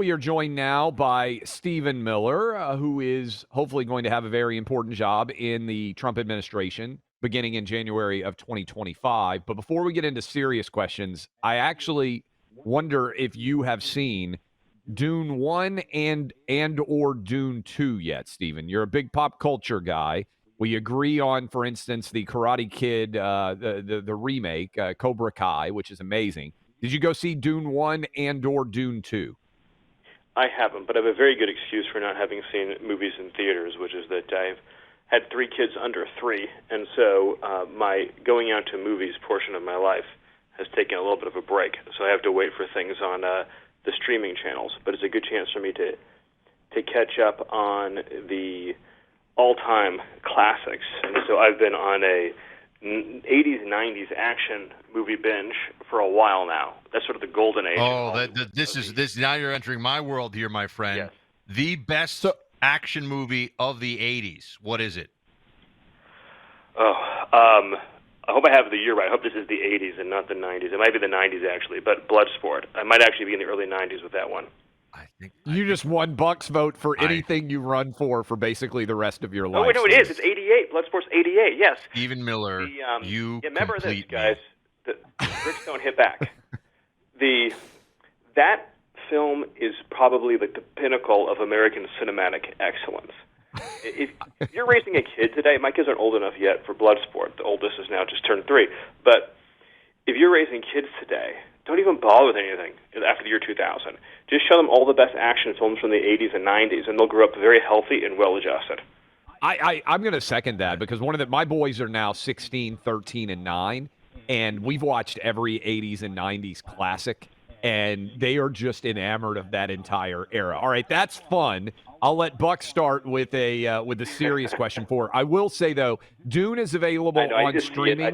We are joined now by Stephen Miller, who is hopefully going to have a very important job in the Trump administration beginning in January of 2025. But before we get into serious questions, I actually wonder if you have seen Dune 1 and or Dune 2 yet, Stephen. You're a big pop culture guy. We agree on, for instance, the Karate Kid, the remake, Cobra Kai, which is amazing. Did you go see Dune 1 and or Dune 2? I haven't, but I have a very good excuse for not having seen movies in theaters, which is that I've had three kids under three, and so my going out to movies portion of my life has taken a little bit of a break. So I have to wait for things on the streaming channels. But it's a good chance for me to catch up on the all-time classics. And so I've been on a 80s, 90s action movie binge for a while now. That's sort of the golden age. Oh, this now you're entering my world here, my friend. Yes. The best action movie of the 80s. What is it? I hope I have the year right. I hope this is the 80s and not the 90s. It might be the 90s, actually, but Bloodsport. I might actually be in the early 90s with that one. You just won Buck's vote for anything you run for basically the rest of your life. Oh, wait, no, it is. It's 88. Bloodsport's 88, yes. Stephen Miller, you remember this, complete guys. The bricks don't hit back. That film is probably like the pinnacle of American cinematic excellence. If you're raising a kid today, my kids aren't old enough yet for Bloodsport. The oldest is now just turned 3. But if you're raising kids today, don't even bother with anything after the year 2000. Just show them all the best action films from the 80s and 90s, and they'll grow up very healthy and well-adjusted. I'm going to second that because my boys are now 16, 13, and 9, and we've watched every 80s and 90s classic, and they are just enamored of that entire era. All right, that's fun. I'll let Buck start with a serious question for her. I will say, though, Dune is available on streaming.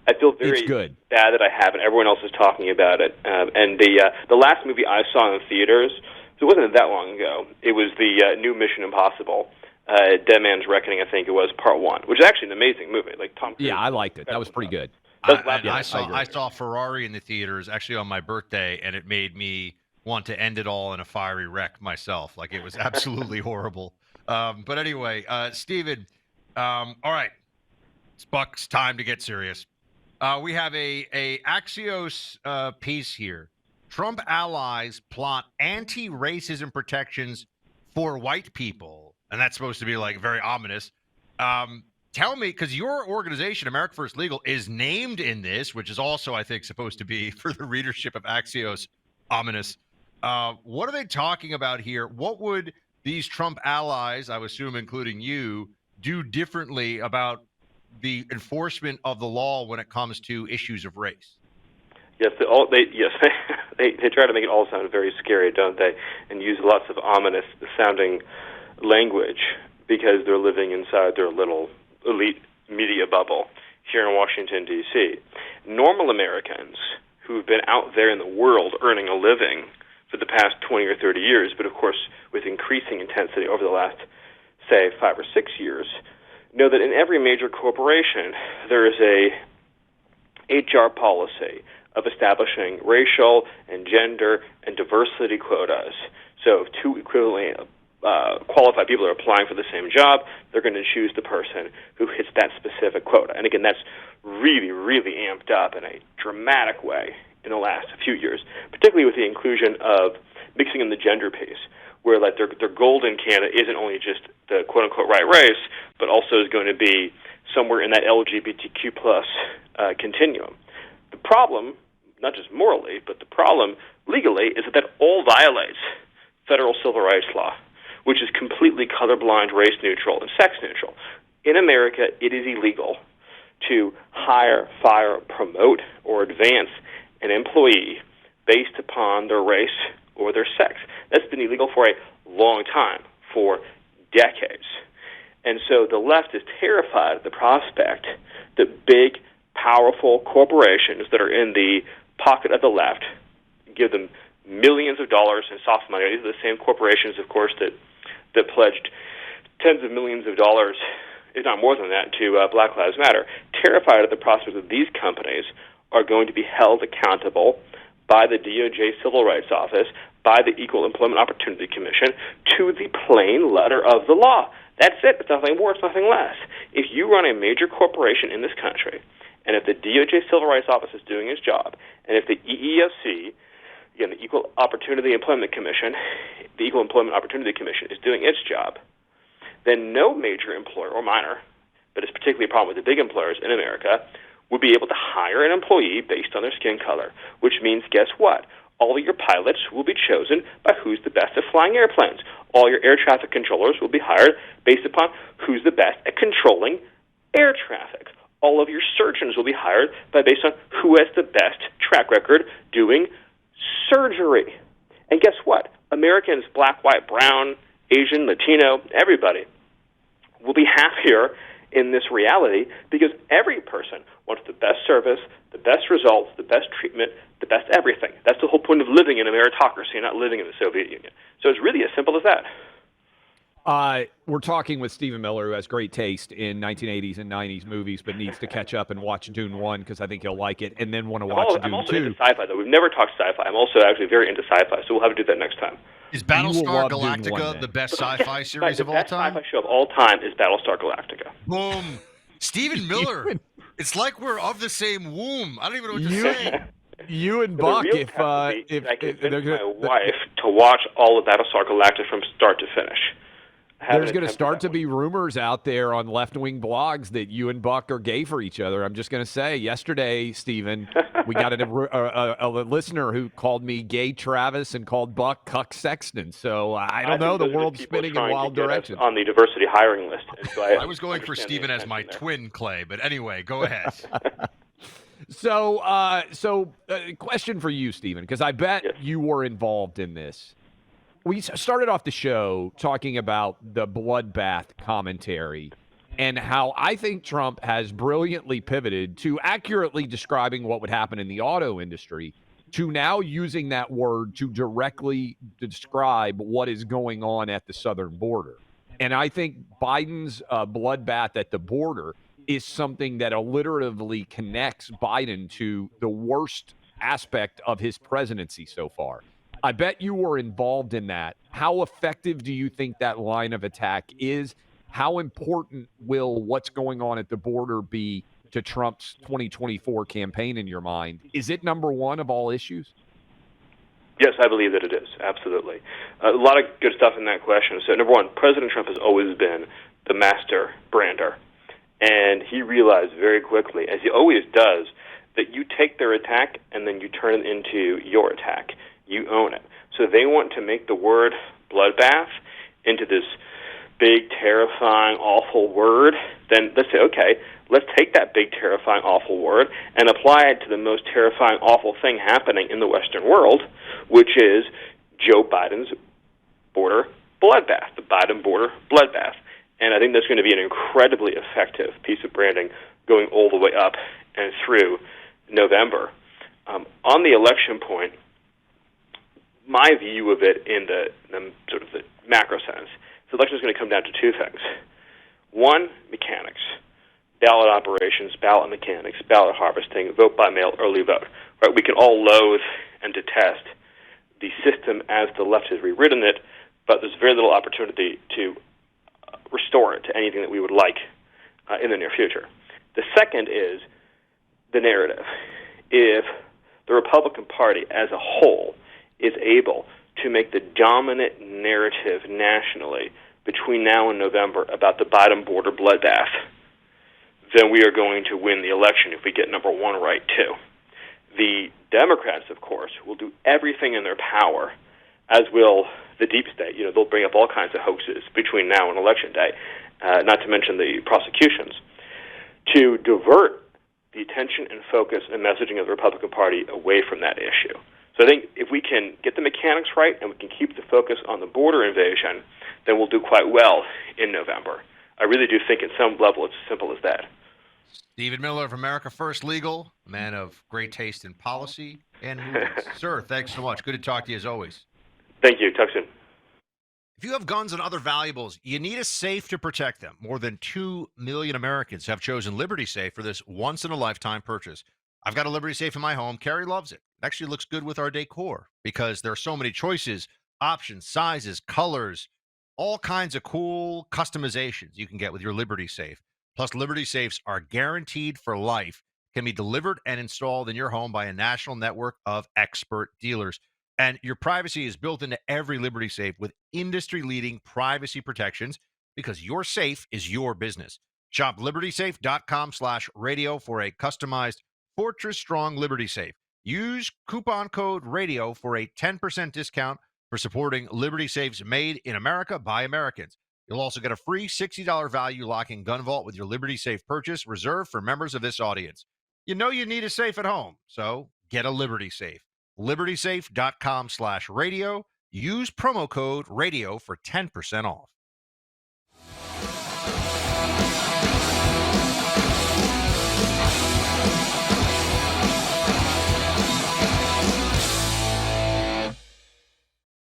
I feel very bad that I haven't. Everyone else is talking about it. And the last movie I saw in theaters, so it wasn't that long ago, it was the new Mission Impossible, Dead Man's Reckoning, I think it was, Part 1, which is actually an amazing movie. Like Tom Cruise. Yeah, I liked it. That was pretty good. I saw Ferrari in the theaters actually on my birthday, and it made me want to end it all in a fiery wreck myself. Like, it was absolutely horrible. But anyway, Steven, all right, it's Buck's time to get serious. We have a Axios piece here. Trump allies plot anti-racism protections for white people, and that's supposed to be like very ominous. Tell me, because your organization, America First Legal, is named in this, which is also, I think, supposed to be for the readership of Axios ominous. What are they talking about here? What would these Trump allies, I would assume including you, do differently about the enforcement of the law when it comes to issues of race? Yes, they try to make it all sound very scary, don't they? And use lots of ominous-sounding language because they're living inside their little elite media bubble here in Washington, D.C. Normal Americans who've been out there in the world earning a living for the past 20 or 30 years, but of course with increasing intensity over the last, say, 5 or 6 years, know that in every major corporation there is a HR policy of establishing racial and gender and diversity quotas. So if two equivalently qualified people are applying for the same job, they're going to choose the person who hits that specific quota. And again, that's really, really amped up in a dramatic way in the last few years, particularly with the inclusion of mixing in the gender piece, where like their golden candidate isn't only just the quote-unquote right race, but also is going to be somewhere in that LGBTQ plus continuum. The problem, not just morally, but the problem legally, is that all violates federal civil rights law, which is completely colorblind, race-neutral, and sex-neutral. In America, it is illegal to hire, fire, promote, or advance an employee based upon their race or their sex. That's been illegal for a long time, for decades. And so the left is terrified of the prospect that big, powerful corporations that are in the pocket of the left give them millions of dollars in soft money. These are the same corporations, of course, that pledged tens of millions of dollars, if not more than that, to Black Lives Matter. Terrified of the prospect that these companies are going to be held accountable by the DOJ Civil Rights Office, by the Equal Employment Opportunity Commission, to the plain letter of the law. That's it. It's nothing more. It's nothing less. If you run a major corporation in this country, and if the DOJ Civil Rights Office is doing its job, and if the EEOC, again, the Equal Employment Opportunity Commission is doing its job, then no major employer or minor, but it's particularly a problem with the big employers in America, would be able to hire an employee based on their skin color, which means, guess what? All of your pilots will be chosen by who's the best at flying airplanes. All your air traffic controllers will be hired based upon who's the best at controlling air traffic. All of your surgeons will be hired based on who has the best track record doing surgery. And guess what? Americans, black, white, brown, Asian, Latino, everybody will be happier in this reality because every person wants the best service, the best results, the best treatment, the best everything. That's the whole point of living in a meritocracy, not living in the Soviet Union. So it's really as simple as that. We're talking with Stephen Miller, who has great taste in 1980s and 90s movies, but needs to catch up and watch Dune 1 because I think he'll like it, and then want to watch Dune 2. I'm also into sci-fi, though. We've never talked sci-fi. I'm also actually very into sci-fi, so we'll have to do that next time. Is Battlestar Galactica the best sci-fi series of all time? The best sci-fi show of all time is Battlestar Galactica. Boom. Stephen Miller. It's like we're of the same womb. I don't even know what to say. You and Buck, if I convince my wife to watch all of Battlestar Galactica from start to finish. There's going to start to be rumors out there on left-wing blogs that you and Buck are gay for each other. I'm just going to say, yesterday, Stephen, we got a listener who called me Gay Travis and called Buck Cuck Sexton. So I don't know. The world's spinning in wild directions. On the diversity hiring list. And so I was going for Stephen as my twin, Clay. But anyway, go ahead. So, question for you, Stephen, because I bet you were involved in this. We started off the show talking about the bloodbath commentary and how I think Trump has brilliantly pivoted to accurately describing what would happen in the auto industry to now using that word to directly describe what is going on at the southern border. And I think Biden's bloodbath at the border is something that alliteratively connects Biden to the worst aspect of his presidency so far. I bet you were involved in that. How effective do you think that line of attack is? How important will what's going on at the border be to Trump's 2024 campaign in your mind? Is it number one of all issues? Yes, I believe that it is. Absolutely. A lot of good stuff in that question. So, number one, President Trump has always been the master brander. And he realized very quickly, as he always does, that you take their attack and then you turn it into your attack. You own it. So they want to make the word bloodbath into this big, terrifying, awful word. Then let's say, okay, let's take that big, terrifying, awful word and apply it to the most terrifying, awful thing happening in the Western world, which is Joe Biden's border bloodbath, the Biden border bloodbath. And I think that's going to be an incredibly effective piece of branding going all the way up and through November. On the election point, my view of it in the sort of the macro sense, the election is going to come down to two things. One, mechanics, ballot operations, ballot mechanics, ballot harvesting, vote by mail, early vote. Right? We can all loathe and detest the system as the left has rewritten it, but there's very little opportunity to restore it to anything that we would like in the near future. The second is the narrative. If the Republican Party as a whole is able to make the dominant narrative nationally between now and November about the Biden border bloodbath, then we are going to win the election if we get number one right, too. The Democrats, of course, will do everything in their power, as will the deep state. You know, they'll bring up all kinds of hoaxes between now and Election Day, not to mention the prosecutions, to divert the attention and focus and messaging of the Republican Party away from that issue. So I think if we can get the mechanics right and we can keep the focus on the border invasion, then we'll do quite well in November. I really do think at some level it's as simple as that. Stephen Miller of America First Legal, a man of great taste in policy and movies. Sir, thanks so much. Good to talk to you as always. Thank you. Talk soon. If you have guns and other valuables, you need a safe to protect them. More than 2 million Americans have chosen Liberty Safe for this once-in-a-lifetime purchase. I've got a Liberty Safe in my home. Carrie loves it. It actually looks good with our decor because there are so many choices, options, sizes, colors, all kinds of cool customizations you can get with your Liberty Safe. Plus, Liberty Safes are guaranteed for life, can be delivered and installed in your home by a national network of expert dealers. And your privacy is built into every Liberty Safe with industry leading privacy protections because your safe is your business. Shop libertysafe.com/radio for a customized Fortress Strong Liberty Safe. Use coupon code radio for a 10% discount for supporting Liberty Safes made in America by Americans. You'll also get a free $60 value lock-in gun vault with your Liberty Safe purchase reserved for members of this audience. You know you need a safe at home, so get a Liberty Safe. libertysafe.com/radio. Use promo code radio for 10% off.